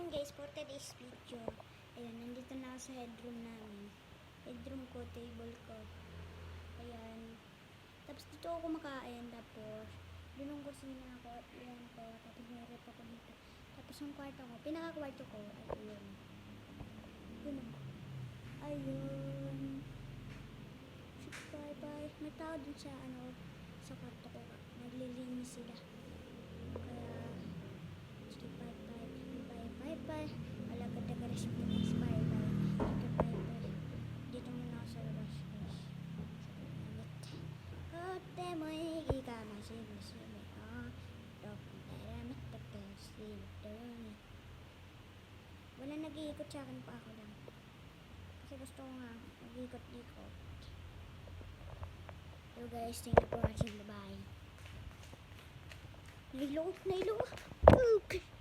Ayan guys, for today's video, ayan, nandito na ako sa headroom namin. Headroom ko, table ko. Ayan. Tapos dito ako kumakain, tapos doon ang kusina ako, ayan ko, tapos may rep ako dito. Tapos yung kwarto ko, pinaka-kwarto ko, ayun. Yun o. Ayun. Bye-bye. May tao dun sa, sa kwarto ko. Naglilinis sila. Kaya, sige, bye-bye. Bye-bye. Alagad na garas mo guys. Bye-bye. Sige, bye-bye. Dito muna ako sa labas guys. Init. Kote mo ikikama simi-simi. Wala nag-iikot sa akin pa, ako lang. Kasi gusto ko nga mag-ikot-ikot. So guys, thank you for watching. Bye-bye. Nailo. Okay.